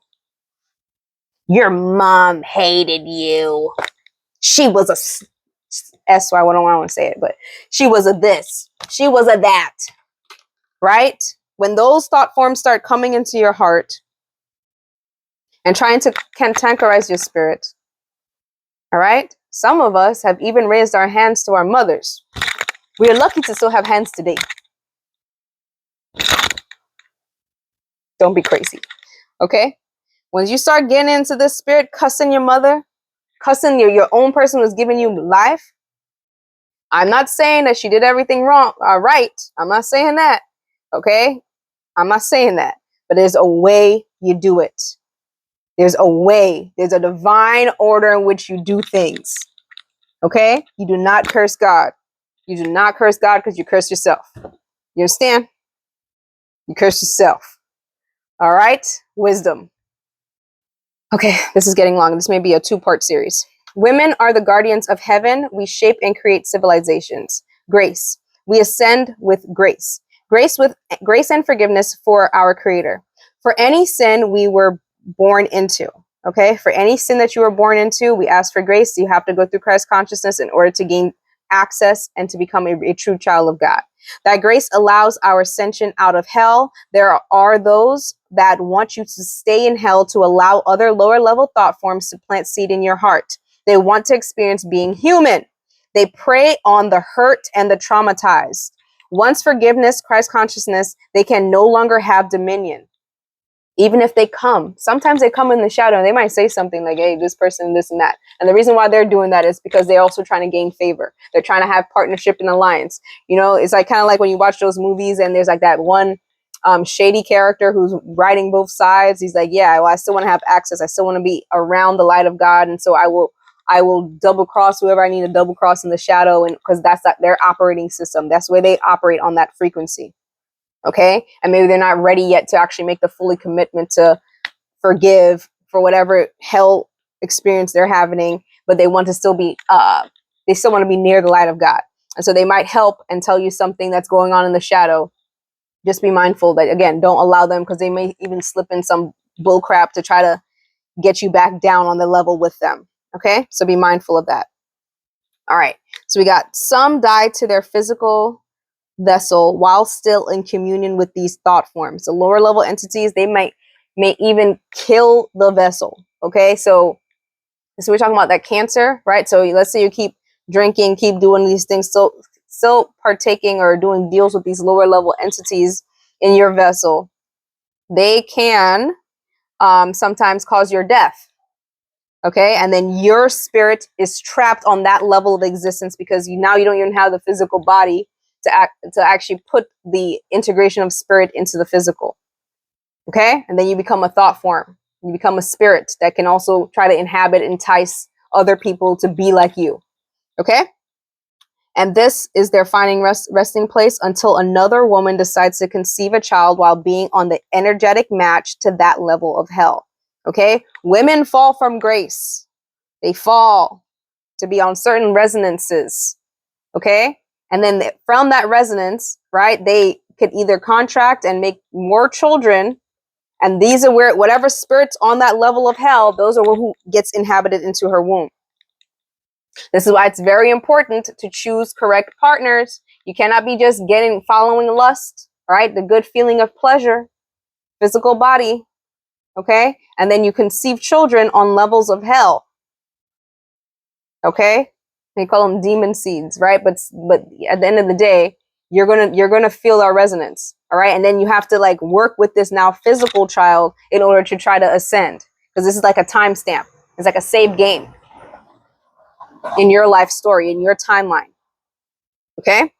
Your mom hated you. She was a S, I don't want to say it, but she was a this. She was a that. Right? When those thought forms start coming into your heart and trying to categorize your spirit, all right? Some of us have even raised our hands to our mothers. We are lucky to still have hands today. Don't be crazy. Okay? Once you start getting into this spirit, cussing your mother, cussing your own person who's giving you life, I'm not saying that she did everything wrong, right. I'm not saying that. Okay? I'm not saying that. But there's a way you do it. There's a way. There's a divine order in which you do things. Okay? You do not curse God. You do not curse God because you curse yourself. You understand? You curse yourself. All right? Wisdom. Okay, this is getting long. This may be a 2-part series. Women are the guardians of heaven. We shape and create civilizations. Grace. We ascend with grace. Grace and forgiveness for our Creator. For any sin we were born into. Okay, for any sin that you were born into, we ask for grace. You have to go through Christ consciousness in order to gain access and to become a true child of God. That grace allows our ascension out of hell. There are those that want you to stay in hell to allow other lower level thought forms to plant seed in your heart. They want to experience being human. They prey on the hurt and the traumatized. Once forgiveness, Christ consciousness, they can no longer have dominion. Even if they come, sometimes they come in the shadow and they might say something like, hey, this person, this and that. And the reason why they're doing that is because they're also trying to gain favor. They're trying to have partnership and alliance. You know, it's like kind of like when you watch those movies and there's like that one shady character who's writing both sides. He's like, yeah, well, I still want to have access. I still want to be around the light of God. And so I will double cross whoever I need to double cross in the shadow. And because that's their operating system. That's where they operate on that frequency. Okay. And maybe they're not ready yet to actually make the fully commitment to forgive for whatever hell experience they're having, but they want to still be, they still want to be near the light of God. And so they might help and tell you something that's going on in the shadow. Just be mindful that, again, don't allow them because they may even slip in some bull crap to try to get you back down on the level with them. Okay. So be mindful of that. All right. So we got some die to their physical vessel while still in communion with these thought forms. The lower level entities, they may even kill the vessel. Okay, so we're talking about that cancer, right? So let's say you keep drinking, keep doing these things, so still partaking or doing deals with these lower level entities in your vessel. They can sometimes cause your death. Okay, and then your spirit is trapped on that level of existence because now you don't even have the physical body to actually put the integration of spirit into the physical. Okay, and then you become a thought form. You become a spirit that can also try to entice other people to be like you. Okay, and this is their finding resting place until another woman decides to conceive a child while being on the energetic match to that level of hell. Okay, women fall from grace. They fall to be on certain resonances. Okay. And then from that resonance, right, they could either contract and make more children. And these are where whatever spirits on that level of hell, those are who gets inhabited into her womb. This is why it's very important to choose correct partners. You cannot be just following lust, right? The good feeling of pleasure, physical body. Okay. And then you conceive children on levels of hell. Okay. They call them demon seeds, right? But at the end of the day, you're gonna feel our resonance, all right? And then you have to like work with this now physical child in order to try to ascend, because this is like a timestamp. It's like a saved game in your life story, in your timeline. Okay?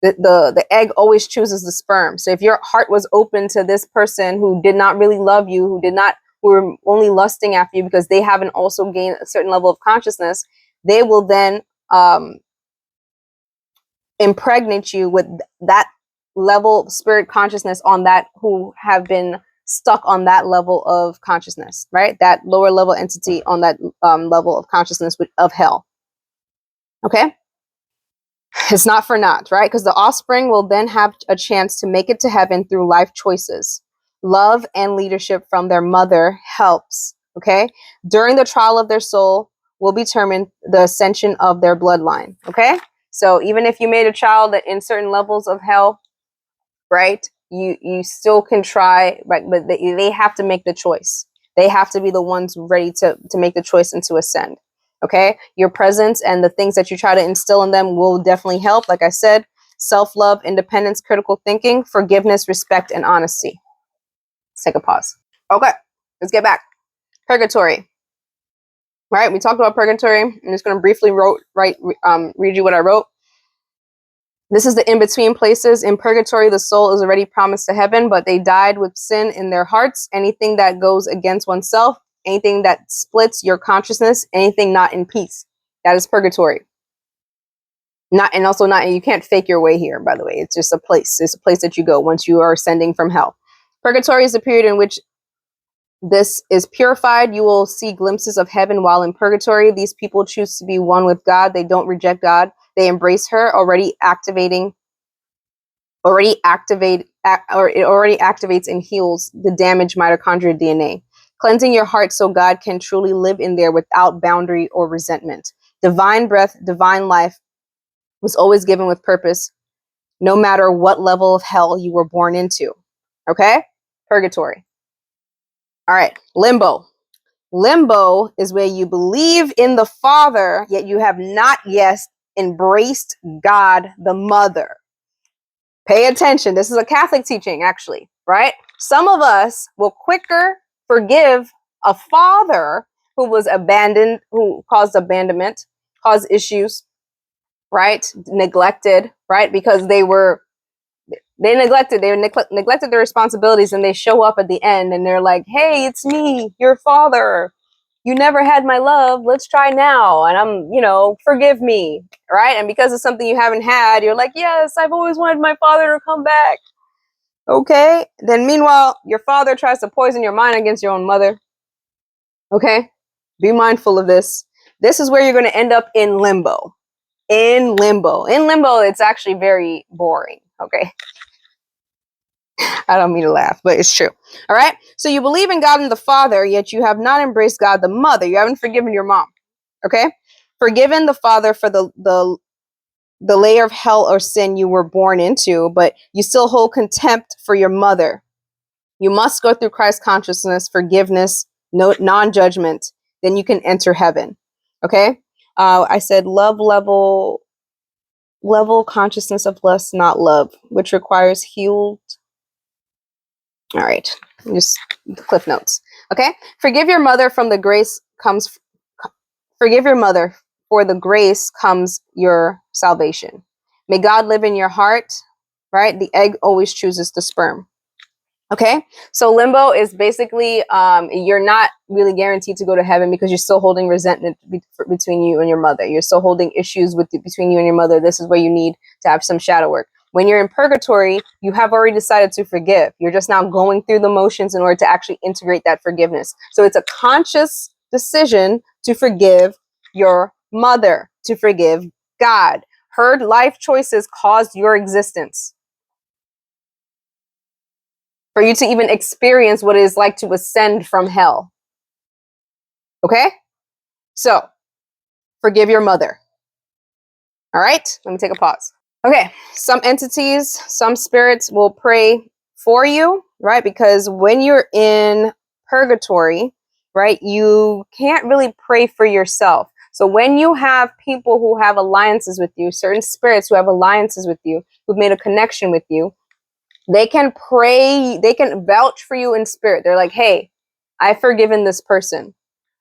The egg always chooses the sperm. So if your heart was open to this person who did not really love you, who were only lusting after you because they haven't also gained a certain level of consciousness, they will then impregnate you with that level of spirit consciousness on that who have been stuck on that level of consciousness, right? That lower level entity on that level of consciousness of hell. Okay. It's not for naught, right? Because the offspring will then have a chance to make it to heaven through life choices. Love and leadership from their mother helps, okay? During the trial of their soul will determine the ascension of their bloodline, okay? So even if you made a child that in certain levels of hell, right, you still can try, right? But they have to make the choice. They have to be the ones ready to make the choice and to ascend. Okay, your presence and the things that you try to instill in them will definitely help. Like I said, self-love, independence, critical thinking, forgiveness, respect, and honesty. Let's take a pause. Okay, let's get back. Purgatory. All right, we talked about purgatory. I'm just going to briefly read you what I wrote. This is the in-between places. In purgatory, the soul is already promised to heaven, but they died with sin in their hearts. Anything that goes against oneself, anything that splits your consciousness, anything not in peace. That is purgatory. You can't fake your way here, by the way. It's just a place. It's a place that you go once you are ascending from hell. Purgatory is the period in which this is purified. You will see glimpses of heaven while in purgatory. These people choose to be one with God. They don't reject God. They embrace her, it already activates and heals the damaged mitochondrial DNA, cleansing your heart so God can truly live in there without boundary or resentment. Divine breath, divine life was always given with purpose, no matter what level of hell you were born into. Okay? Purgatory. All right. Limbo. Limbo is where you believe in the Father, yet you have not yet embraced God the Mother. Pay attention. This is a Catholic teaching, actually, right? Some of us will quicker forgive a father who was abandoned, who caused abandonment, caused issues, right? Neglected, right? Because they neglected their responsibilities, and they show up at the end and they're like, hey, it's me, your father. You never had my love. Let's try now. And forgive me. Right. And because it's something you haven't had, you're like, yes, I've always wanted my father to come back. Okay. Then meanwhile, your father tries to poison your mind against your own mother. Okay. Be mindful of this. This is where you're going to end up in limbo. In limbo. In limbo, it's actually very boring. Okay. I don't mean to laugh, but it's true. All right. So you believe in God and the Father, yet you have not embraced God the Mother. You haven't forgiven your mom. Okay. Forgiven the Father for the layer of hell or sin you were born into, but you still hold contempt for your mother. You must go through Christ consciousness, forgiveness, non-judgment. Then you can enter heaven. Okay. I said love level consciousness of lust, not love, which requires healed. All right, just cliff notes. Okay, forgive your mother from the grace comes. Forgive your mother, for the grace comes your salvation. May God live in your heart. Right, the egg always chooses the sperm. Okay, so limbo is basically you're not really guaranteed to go to heaven because you're still holding resentment between you and your mother. You're still holding issues between you and your mother. This is where you need to have some shadow work. When you're in purgatory, you have already decided to forgive. You're just now going through the motions in order to actually integrate that forgiveness. So it's a conscious decision to forgive your mother, to forgive God. Her life choices caused your existence. For you to even experience what it is like to ascend from hell. Okay? So, forgive your mother. All right? Let me take a pause. Okay, some entities, some spirits will pray for you, right? Because when you're in purgatory, right, you can't really pray for yourself. So when you have people who have alliances with you, certain spirits who have alliances with you, who've made a connection with you, they can pray, they can vouch for you in spirit. They're like, hey, I've forgiven this person.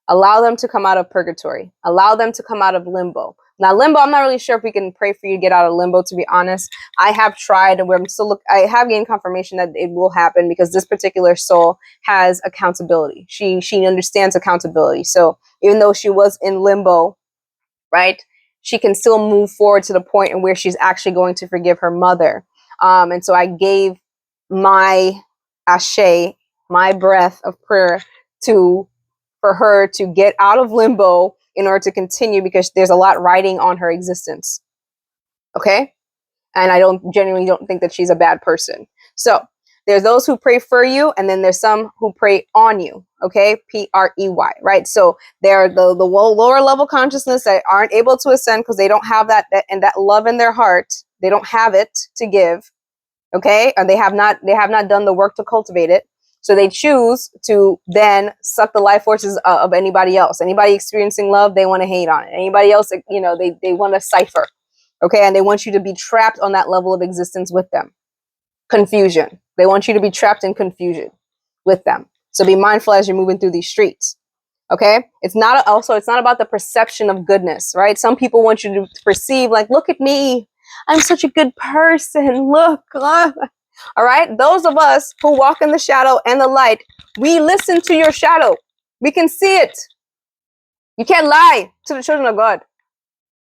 Allow them to come out of purgatory. Allow them to come out of limbo. Now, limbo, I'm not really sure if we can pray for you to get out of limbo, to be honest. I have tried, and I have gained confirmation that it will happen because this particular soul has accountability. She understands accountability. So even though she was in limbo, right, she can still move forward to the point in where she's actually going to forgive her mother. And so I gave my ashe, my breath of prayer for her to get out of limbo in order to continue, because there's a lot riding on her existence. Okay? And I genuinely don't think that she's a bad person. So there's those who pray for you, and then there's some who pray on you. Okay, Prey, right? So they're the lower level consciousness that aren't able to ascend because they don't have that love in their heart. They don't have it to give. Okay, and they have not done the work to cultivate it. So they choose to then suck the life forces of anybody else. Anybody experiencing love, they want to hate on it. Anybody else, they want to cipher. Okay, and they want you to be trapped on that level of existence with them. Confusion. They want you to be trapped in confusion with them. So be mindful as you're moving through these streets. Okay, it's not about the perception of goodness, right? Some people want you to perceive like, look at me, I'm such a good person. Look, all right. Those of us who walk in the shadow and the light, we listen to your shadow. We can see it. You can't lie to the children of God.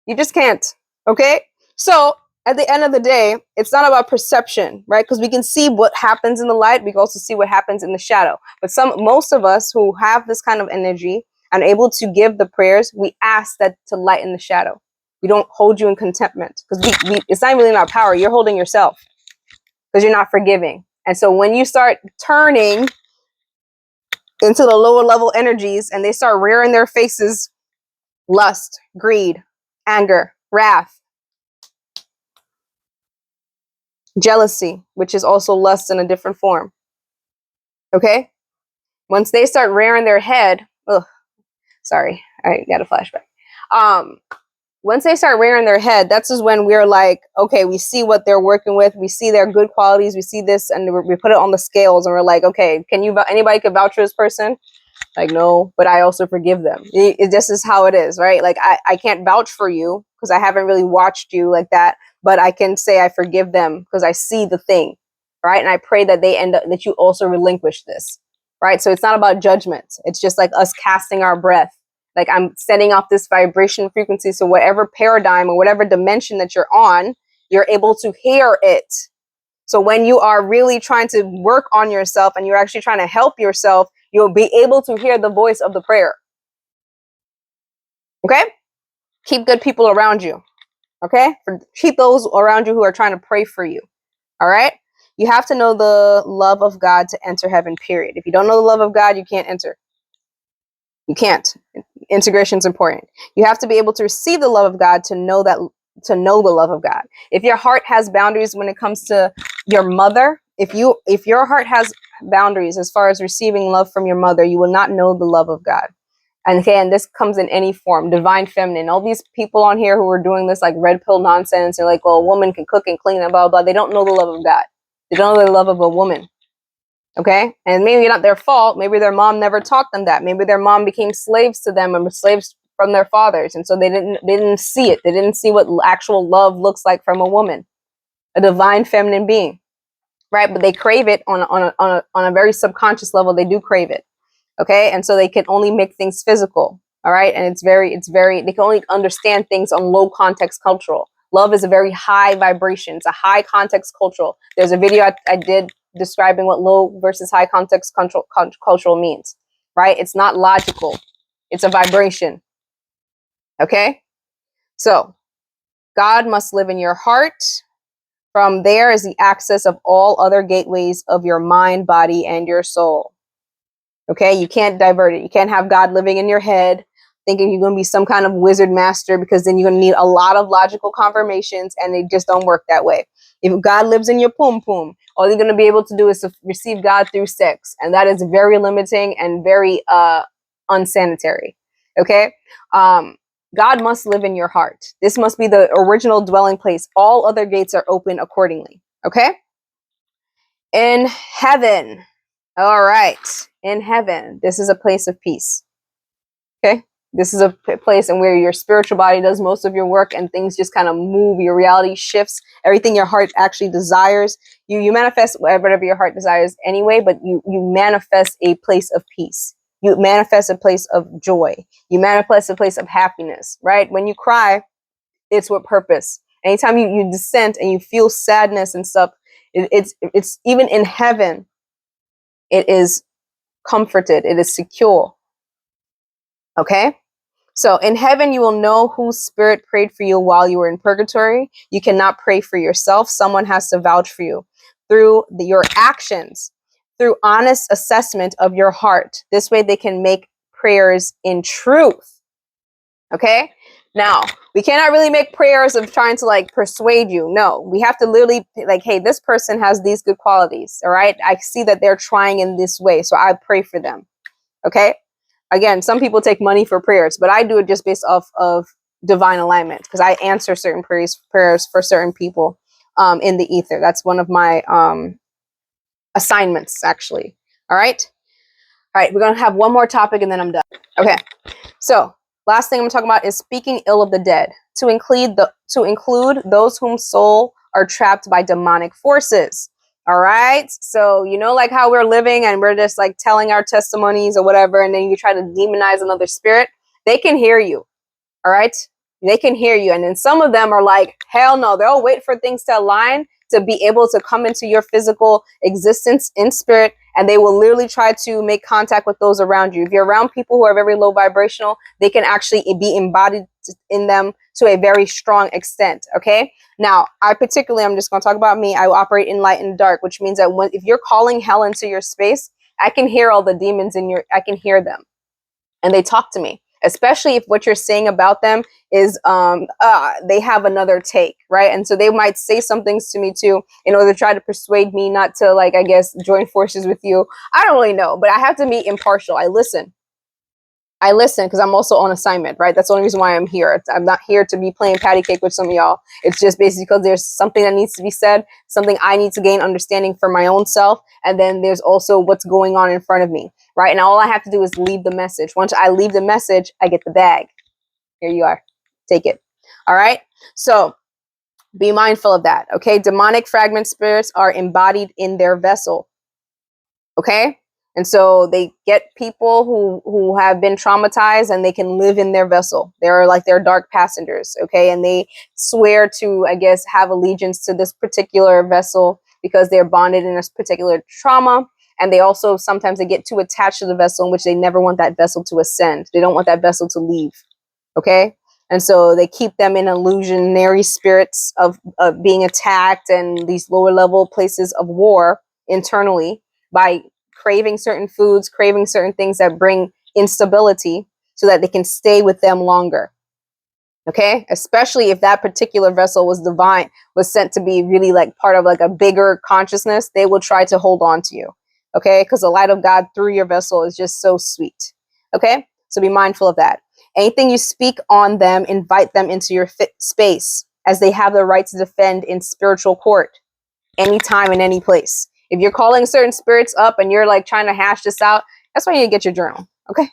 You just can't. Okay. So at the end of the day, it's not about perception, right? Because we can see what happens in the light. We can also see what happens in the shadow. But most of us who have this kind of energy and able to give the prayers, we ask that to lighten the shadow. We don't hold you in contentment because it's not really in our power. You're holding yourself because you're not forgiving. And so when you start turning into the lower level energies and they start rearing their faces, lust, greed, anger, wrath, jealousy, which is also lust in a different form. Okay? Once they start rearing their head, sorry, I got a flashback. Once they start rearing their head, that's just when we're like, okay, we see what they're working with, we see their good qualities, we see this, and we put it on the scales, and we're like, okay, anybody could vouch for this person? Like, no, but I also forgive them. This is how it is, right? Like, I can't vouch for you because I haven't really watched you like that, but I can say I forgive them because I see the thing, right? And I pray that that you also relinquish this, right? So it's not about judgment. It's just like us casting our breath. Like, I'm setting off this vibration frequency. So whatever paradigm or whatever dimension that you're on, you're able to hear it. So when you are really trying to work on yourself and you're actually trying to help yourself, you'll be able to hear the voice of the prayer. Okay? Keep good people around you. Okay? Keep those around you who are trying to pray for you. All right? You have to know the love of God to enter heaven, period. If you don't know the love of God, you can't enter. You can't. Integration is important. You have to be able to receive the love of God to know the love of God. If your heart has boundaries when it comes to your mother, if your heart has boundaries as far as receiving love from your mother, you will not know the love of God. And again, this comes in any form, divine feminine. All these people on here who are doing this like red pill nonsense and like, well, a woman can cook and clean and blah, blah, blah. They don't know the love of God. They don't know the love of a woman. Okay. And maybe not their fault. Maybe their mom never taught them that. Maybe their mom became slaves to them and were slaves from their fathers. And so they didn't see it. They didn't see what actual love looks like from a woman, a divine feminine being. Right. But they crave it on a very subconscious level. They do crave it. Okay. And so they can only make things physical. All right. And they can only understand things on low context cultural. Love is a very high vibration. It's a high context cultural. There's a video I did describing what low versus high context cultural means, right? It's not logical. It's a vibration. Okay? So, God must live in your heart. From there is the access of all other gateways of your mind, body, and your soul. Okay? You can't divert it. You can't have God living in your head, thinking you're going to be some kind of wizard master, because then you're going to need a lot of logical confirmations, and they just don't work that way. If God lives in your pum pum, all you're going to be able to do is to receive God through sex. And that is very limiting and very unsanitary. Okay? God must live in your heart. This must be the original dwelling place. All other gates are open accordingly. Okay? In heaven. All right. In heaven. This is a place of peace. Okay? This is a place in where your spiritual body does most of your work and things just kind of move. Your reality shifts. Everything your heart actually desires. You manifest whatever your heart desires anyway, but you manifest a place of peace. You manifest a place of joy. You manifest a place of happiness, right? When you cry, it's with purpose. Anytime you dissent and you feel sadness and stuff, it's even in heaven, it is comforted. It is secure. Okay? So in heaven, you will know whose spirit prayed for you while you were in purgatory. You cannot pray for yourself. Someone has to vouch for you through your actions, through honest assessment of your heart. This way they can make prayers in truth. Okay? Now, we cannot really make prayers of trying to like persuade you. No, we have to literally like, hey, this person has these good qualities. All right. I see that they're trying in this way. So I pray for them. Okay. Again, some people take money for prayers, but I do it just based off of divine alignment because I answer certain prayers for certain people in the ether. That's one of my assignments, actually. All right. All right. We're going to have one more topic and then I'm done. Okay. So last thing I'm talking about is speaking ill of the dead to include those whose soul are trapped by demonic forces. All right. So, you know, like how we're living and we're just like telling our testimonies or whatever, and then you try to demonize another spirit. They can hear you. All right. They can hear you. And then some of them are like, hell no, they'll wait for things to align to be able to come into your physical existence in spirit. And they will literally try to make contact with those around you. If you're around people who are very low vibrational, they can actually be embodied in them to a very strong extent. Okay. Now, I'm just going to talk about me. I operate in light and dark, which means that if you're calling hell into your space, I can hear all the demons I can hear them and they talk to me, especially if what you're saying about them is they have another take, right? And so they might say some things to me too in order to try to persuade me not to, like, I guess, join forces with you. I don't really know, but I have to be impartial. I listen because I'm also on assignment, right? That's the only reason why I'm here. I'm not here to be playing patty cake with some of y'all. It's just basically because there's something that needs to be said, something I need to gain understanding for my own self. And then there's also what's going on in front of me, right? And all I have to do is leave the message. Once I leave the message, I get the bag. Here you are. Take it. All right. So be mindful of that. Okay. Demonic fragment spirits are embodied in their vessel. Okay. And so they get people who have been traumatized and they can live in their vessel. They're like their dark passengers. Okay. And they swear to, I guess, have allegiance to this particular vessel because they're bonded in this particular trauma. And they also sometimes they get too attached to the vessel in which they never want that vessel to ascend. They don't want that vessel to leave. Okay. And so they keep them in illusionary spirits of being attacked and these lower level places of war internally by craving certain foods, craving certain things that bring instability so that they can stay with them longer. Okay. Especially if that particular vessel was divine, was sent to be really like part of like a bigger consciousness, they will try to hold on to you. Okay. Because the light of God through your vessel is just so sweet. Okay. So be mindful of that. Anything you speak on them, invite them into your space as they have the right to defend in spiritual court anytime in any place. If you're calling certain spirits up and you're like trying to hash this out, that's why you need to get your journal. Okay.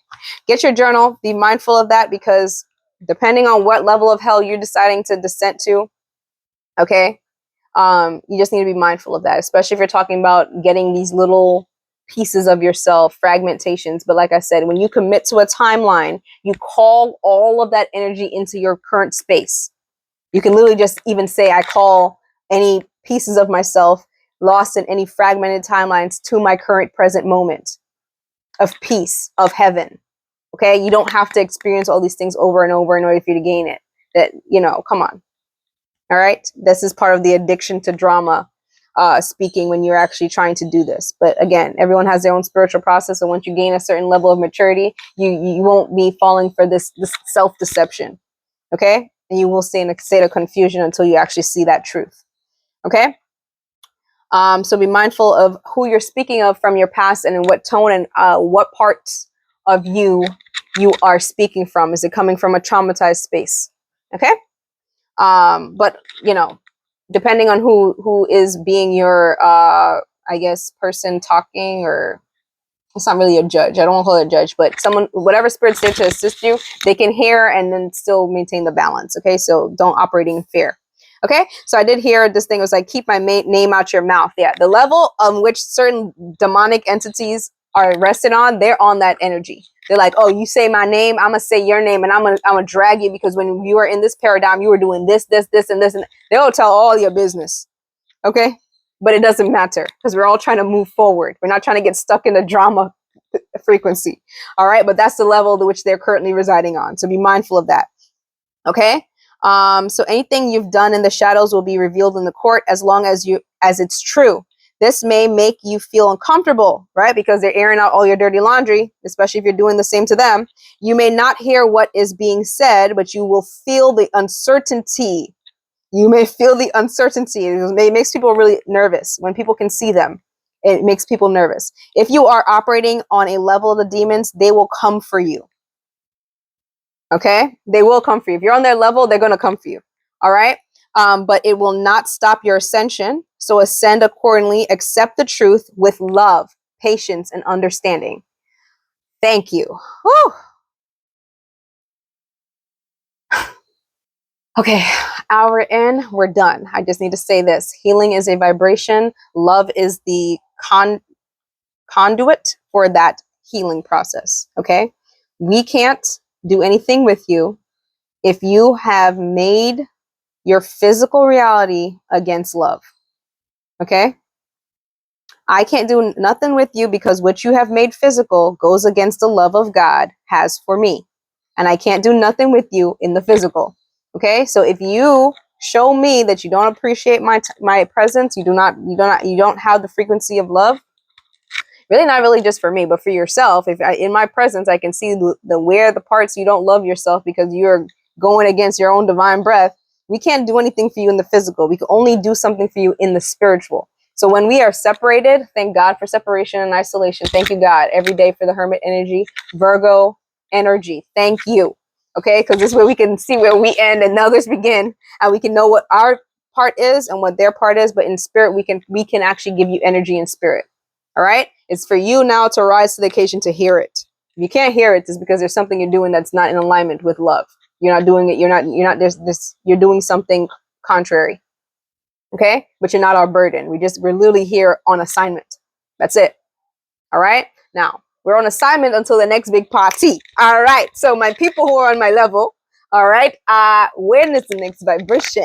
Get your journal. Be mindful of that because depending on what level of hell you're deciding to descend to, okay, you just need to be mindful of that, especially if you're talking about getting these little pieces of yourself, fragmentations. But like I said, when you commit to a timeline, you call all of that energy into your current space. You can literally just even say, I call any pieces of myself lost in any fragmented timelines to my current present moment of peace, of heaven. Okay. You don't have to experience all these things over and over in order for you to gain it. That, you know, come on. All right. This is part of the addiction to drama speaking when you're actually trying to do this. But again, everyone has their own spiritual process. And once you gain a certain level of maturity, you won't be falling for this self-deception. Okay. And you will stay in a state of confusion until you actually see that truth. Okay. So be mindful of who you're speaking of from your past and in what tone and what parts of you are speaking from. Is it coming from a traumatized space? Okay. But you know, depending on who is being your, I guess, person talking, or it's not really a judge. I don't want to call it a judge, but someone, whatever spirit's there to assist you, they can hear and then still maintain the balance. Okay. So don't operate in fear. Okay. So I did hear this thing was like, keep my name out your mouth. Yeah. The level on which certain demonic entities are rested on, they're on that energy. They're like, oh, you say my name, I'm gonna say your name, and I'm gonna drag you because when you were in this paradigm, you were doing this, this, this, and this, and they'll tell all your business. Okay. But it doesn't matter because we're all trying to move forward. We're not trying to get stuck in the drama frequency. All right, but that's the level to which they're currently residing on. So be mindful of that. Okay. So anything you've done in the shadows will be revealed in the court as long as it's true. This may make you feel uncomfortable, right? Because they're airing out all your dirty laundry, especially if you're doing the same to them. You may not hear what is being said, but you will feel the uncertainty. You may feel the uncertainty. It makes people really nervous when people can see them. It makes people nervous. If you are operating on a level of the demons, they will come for you. Okay? They will come for you. If you're on their level, they're going to come for you. All right? But it will not stop your ascension. So ascend accordingly. Accept the truth with love, patience, and understanding. Thank you. Whew. Okay, hour in, we're done. I just need to say this. Healing is a vibration. Love is the conduit for that healing process. Okay? We can't do anything with you if you have made your physical reality against love. Okay? I can't do nothing with you because what you have made physical goes against the love of God has for me. And I can't do nothing with you in the physical. Okay? So if you show me that you don't appreciate my presence, you don't have the frequency of love, really not really just for me, but for yourself. If in my presence, I can see the parts you don't love yourself because you're going against your own divine breath. We can't do anything for you in the physical. We can only do something for you in the spiritual. So when we are separated, thank God for separation and isolation. Thank you, God, every day for the hermit energy, Virgo energy. Thank you. Okay, because this way we can see where we end and others begin, and we can know what our part is and what their part is. But in spirit, we can actually give you energy in spirit. All right, it's for you now to rise to the occasion to hear it. If you can't hear it, it's because there's something you're doing that's not in alignment with love. You're not doing it. You're doing something contrary. Okay, but you're not our burden. We're literally here on assignment. That's it. All right, now we're on assignment until the next big party. All right, so my people who are on my level, all right, when is the next vibration?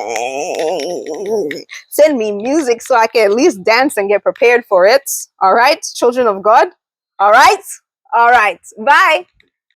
Send me music so I can at least dance and get prepared for it. All right, children of God. All right, bye.